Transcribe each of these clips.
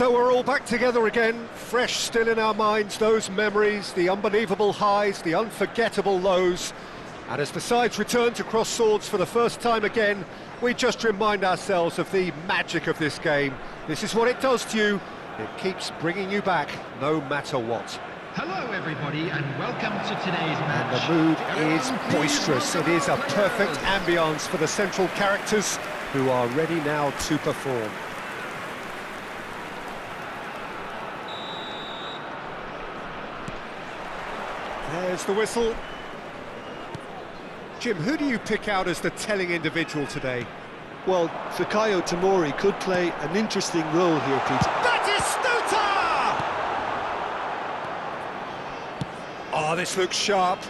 So we're all back together again, fresh still in our minds, those memories, the unbelievable highs, the unforgettable lows. And as the sides return to cross swords for the first time again, we just remind ourselves of the magic of this game. This is what it does to you. It keeps bringing you back, no matter what. Hello everybody and welcome to today's match. And the mood is boisterous. It is a perfect ambience for the central characters who are ready now to perform. There's the whistle. Jim, who do you pick out as the telling individual today? Well, Fikayo Tomori could play an interesting role here, Peter. Batistuta! Oh, this looks sharp.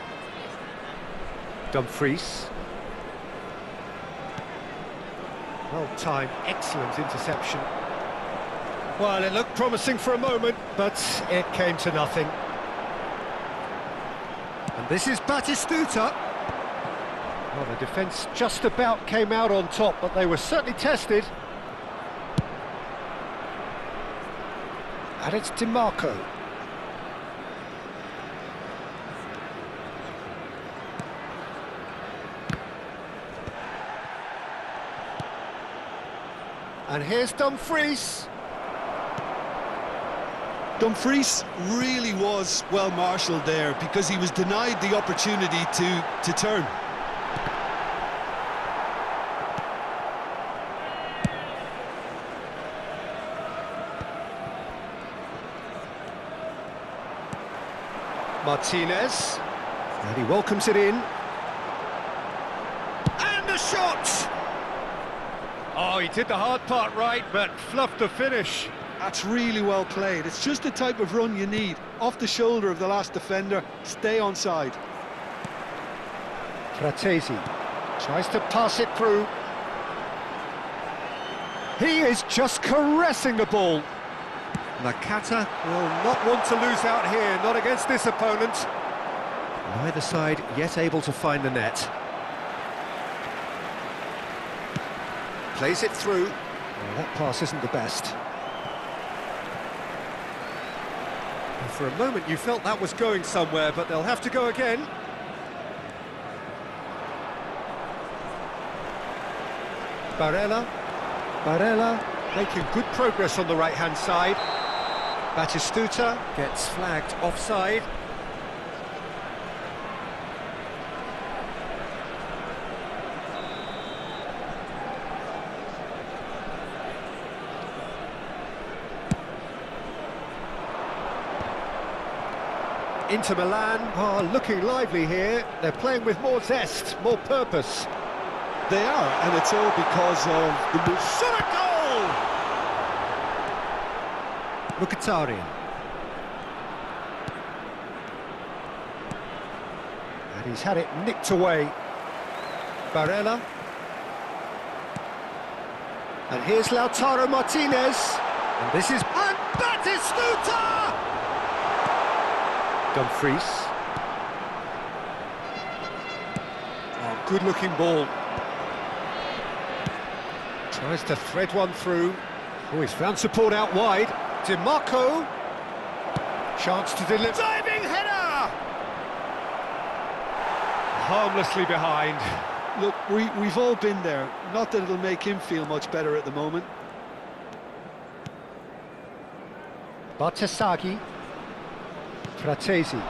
Dumfries. Well timed, excellent interception. Well, it looked promising for a moment, but it came to nothing. And this is Batistuta. Well, the defence just about came out on top, but they were certainly tested. And it's DiMarco. And here's Dumfries. Dumfries really was well marshalled there because he was denied the opportunity to turn. Martinez. And he welcomes it in. And a shot! Oh, he did the hard part right, but fluffed the finish. That's really well played. It's just the type of run you need. Off the shoulder of the last defender, stay onside. Fratesi tries to pass it through. He is just caressing the ball. Nakata will not want to lose out here, not against this opponent. Neither side yet able to find the net. Plays it through. Well, that pass isn't the best. And for a moment you felt that was going somewhere, but they'll have to go again. Barella making good progress on the right-hand side. Batistuta gets flagged offside. Inter Milan are looking lively here. They're playing with more zest, more purpose. They are, and it's all because of the Shot a goal! Mkhitaryan. And he's had it nicked away. Barella. And here's Lautaro Martinez. And this is... And Batistuta! Dumfries. Oh, good-looking ball. Tries to thread one through. Oh, he's found support out wide. DiMarco. Chance to deliver. Diving header! Harmlessly behind. Look, we've all been there. Not that it'll make him feel much better at the moment. Bartesaghi. Fratesi.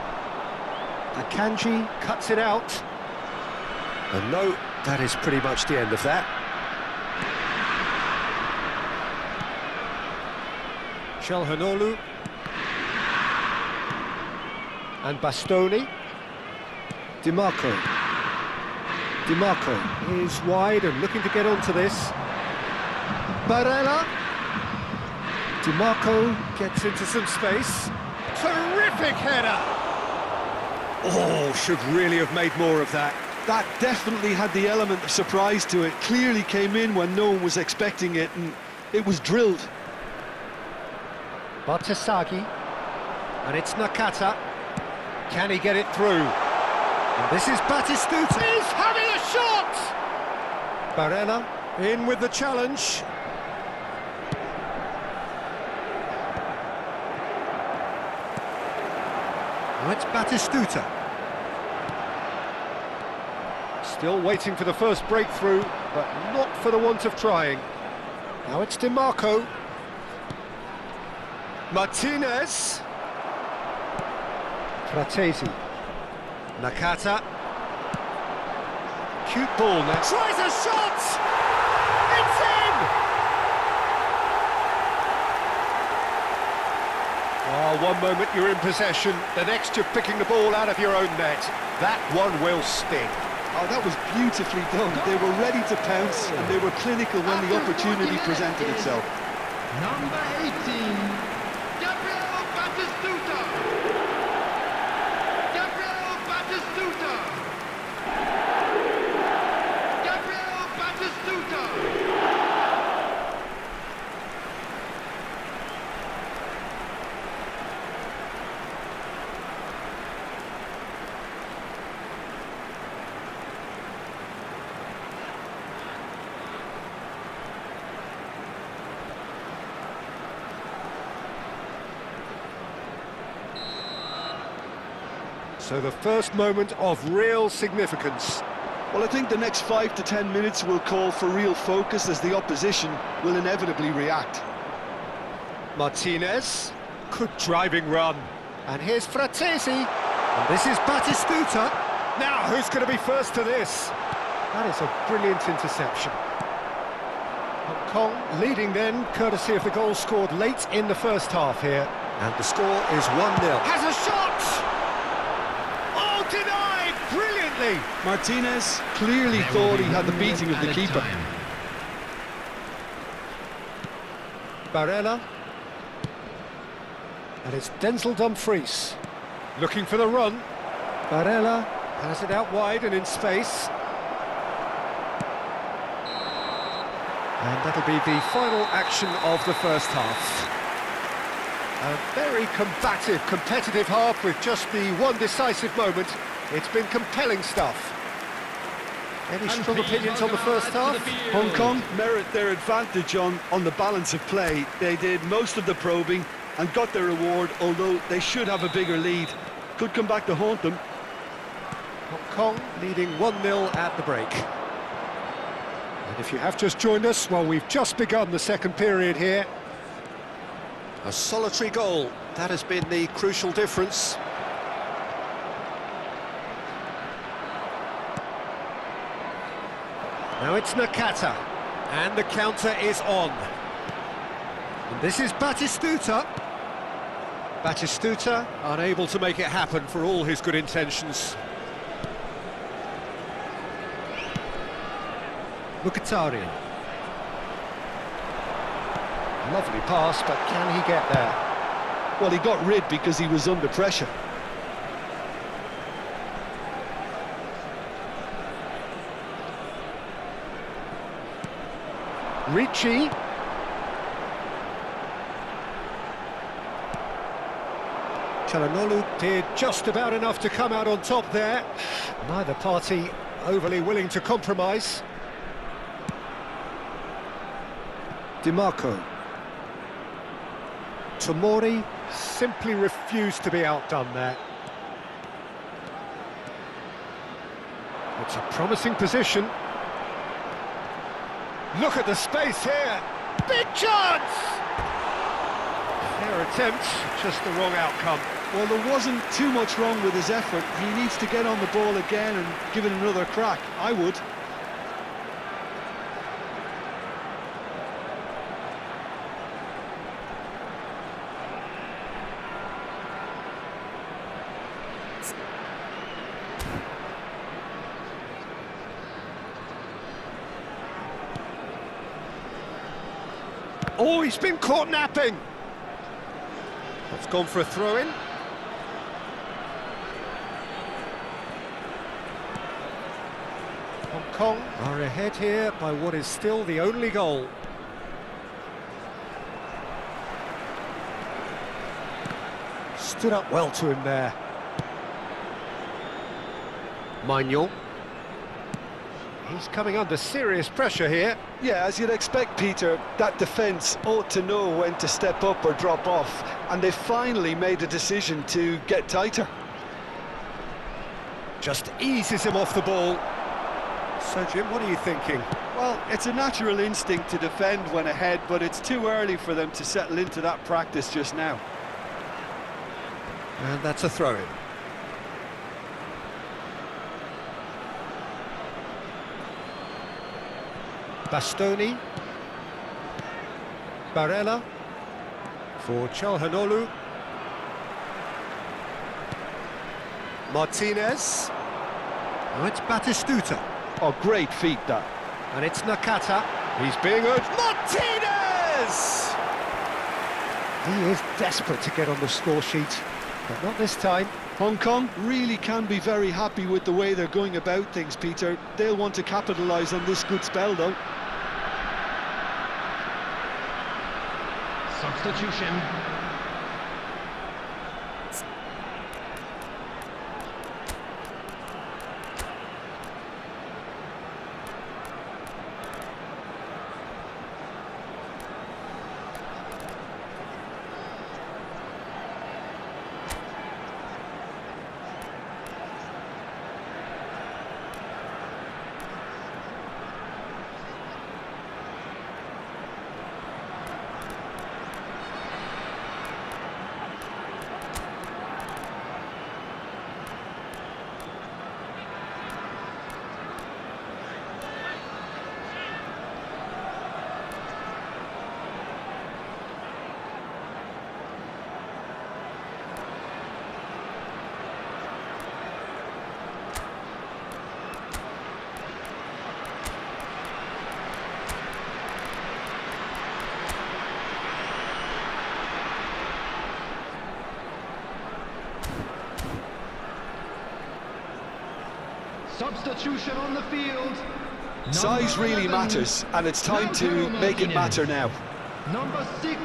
Akanji cuts it out. And no, that is pretty much the end of that. Calhanoglu. And Bastoni. DiMarco. DiMarco is wide and looking to get onto this. Barella. DiMarco gets into some space. Terrific header! Oh, should really have made more of that. That definitely had the element of surprise to it. Clearly came in when no one was expecting it, and it was drilled. Bartesaghi. And it's Nakata. Can he get it through? And this is Batistuta. He's having a shot! Barella in with the challenge. Now it's Batistuta. Still waiting for the first breakthrough, but not for the want of trying. Now it's DiMarco. Martinez. Fratesi. Nakata. Cute ball now. Tries a shot! It's in! Oh, one moment you're in possession, the next you're picking the ball out of your own net. That one will sting. Oh, that was beautifully done. They were ready to pounce, and they were clinical when the opportunity presented itself. Number 18, Gabriel Batistuta. Gabriel Batistuta. Gabriel Batistuta. So the first moment of real significance. Well, I think the next 5 to 10 minutes will call for real focus as the opposition will inevitably react. Martinez, good driving run. And here's Fratesi. And this is Batistuta. Now, who's going to be first to this? That is a brilliant interception. Hong Kong leading then, courtesy of the goal scored late in the first half here. And the score is 1-0. Has a shot! Oh, denied brilliantly! Martinez clearly thought he had the beating of the keeper. Barella. And it's Denzel Dumfries. Looking for the run. Barella has it out wide and in space. And that'll be the final action of the first half. A very combative, competitive half with just the one decisive moment. It's been compelling stuff. Any strong opinions on the first half? Hong Kong merit their advantage on the balance of play. They did most of the probing and got their reward, although they should have a bigger lead. Could come back to haunt them. Hong Kong leading 1-0 at the break. And if you have just joined us, well, we've just begun the second period here. A solitary goal, that has been the crucial difference. Now it's Nakata, and the counter is on. And this is Batistuta. Batistuta unable to make it happen for all his good intentions. Mkhitaryan. Lovely pass, but can he get there? Well, he got rid because he was under pressure. Ricci. Çalhanoğlu did just about enough to come out on top there. Neither party overly willing to compromise. DiMarco. Tomori simply refused to be outdone there. It's a promising position. Look at the space here. Big chance! Fair attempt, just the wrong outcome. Well, there wasn't too much wrong with his effort. He needs to get on the ball again and give it another crack. I would. Oh, he's been caught napping. That's gone for a throw-in. Hong Kong are ahead here by what is still the only goal. Stood up well to him there. Maignan. He's coming under serious pressure here. Yeah, as you'd expect, Peter, that defence ought to know when to step up or drop off, and they finally made a decision to get tighter. Just eases him off the ball. So, Jim, what are you thinking? Well, it's a natural instinct to defend when ahead, but it's too early for them to settle into that practice just now. And that's a throw-in. Bastoni. Barella. For Çalhanoğlu. Martinez. Now it's Batistuta. Oh, great feat, that. And it's Nakata. He's being urged. Martinez! He is desperate to get on the score sheet, but not this time. Hong Kong really can be very happy with the way they're going about things, Peter. They'll want to capitalise on this good spell, though. Substitution. Substitution on the field. Size really matters, and it's time to make it matter now. Number 6.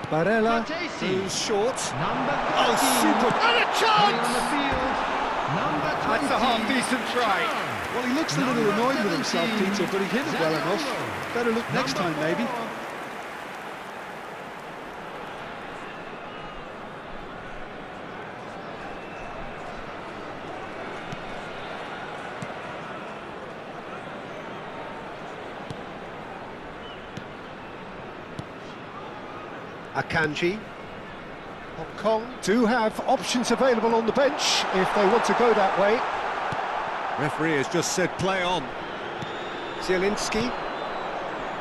Barella Matesi. is short. Number 13. Oh, super! And a Coming on chance! the field. Number 20. That's a half-decent try. Well, he looks a little annoyed with himself, Peter, but he hit it well enough. Better look next time, maybe. Akanji. Hong Kong do have options available on the bench if they want to go that way. Referee has just said play on. Zielinski.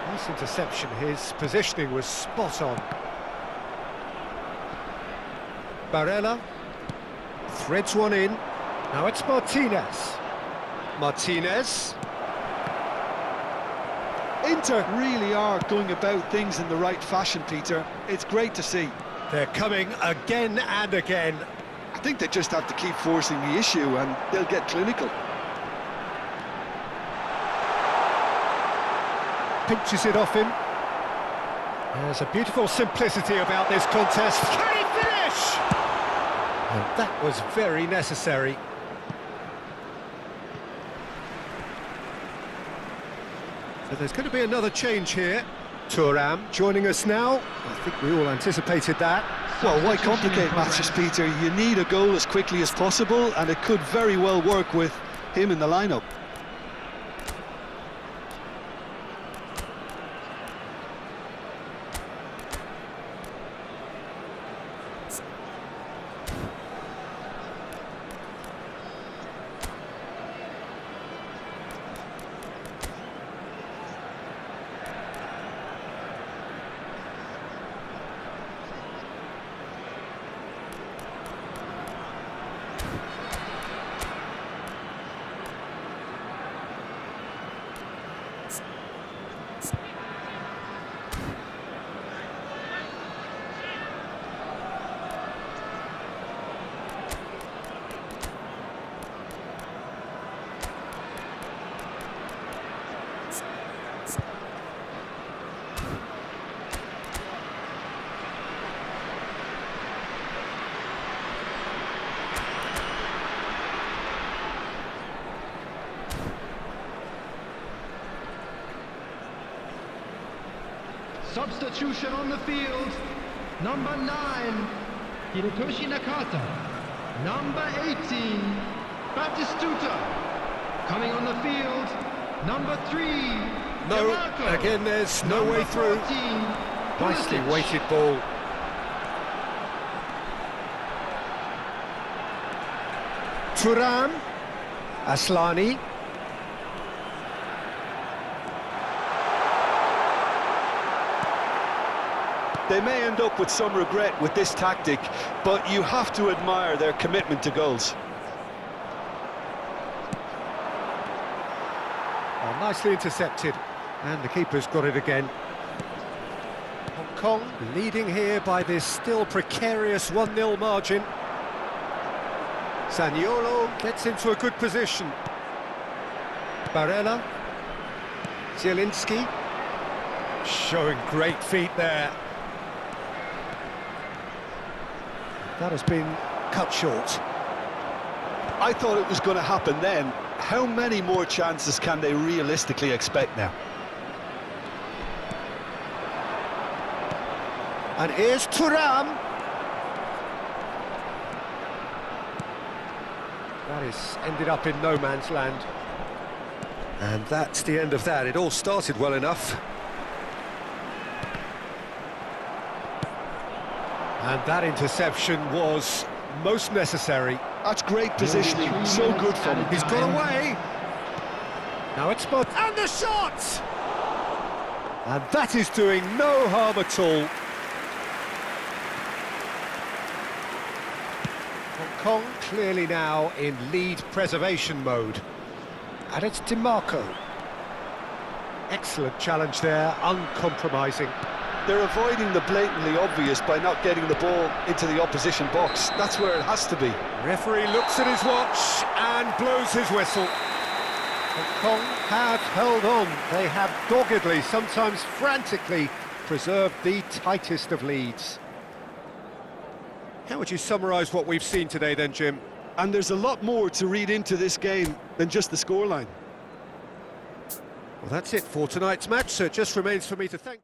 Nice interception. His positioning was spot on. Barella threads one in. Now it's Martinez. Martinez. Inter really are going about things in the right fashion, Peter. It's great to see. They're coming again and again. I think they just have to keep forcing the issue and they'll get clinical. Pinches it off him. There's a beautiful simplicity about this contest. Can he finish? And that was very necessary. So there's going to be another change here. Thuram joining us now. I think we all anticipated that. Well, why complicate matters, Peter? You need a goal as quickly as possible, and it could very well work with him in the lineup. Substitution on the field. Number 9, Hirotoshi Nakata. Number 18, Batistuta. Coming on the field, number 3. No, Demarco. again there's no Number way through. 14, Nicely Pulisic. weighted ball. Thuram, Aslani. They may end up with some regret with this tactic, but you have to admire their commitment to goals. Oh, nicely intercepted, and the keeper's got it again. Hong Kong leading here by this still precarious 1-0 margin. Zaniolo gets into a good position. Barella, Zielinski, showing great feet there. That has been cut short. I thought it was going to happen then. How many more chances can they realistically expect now? And here's Thuram. That is ended up in no man's land. And that's the end of that. It all started well enough. And that interception was most necessary. That's great positioning, so good from him. He's got away. Now it's Bod. And the shot! And that is doing no harm at all. Hong Kong clearly now in lead preservation mode. And it's DeMarco. Excellent challenge there, uncompromising. They're avoiding the blatantly obvious by not getting the ball into the opposition box. That's where it has to be. Referee looks at his watch and blows his whistle. Hong Kong have held on. They have doggedly, sometimes frantically, preserved the tightest of leads. How would you summarise what we've seen today then, Jim? And there's a lot more to read into this game than just the scoreline. Well, that's it for tonight's match, so it just remains for me to thank...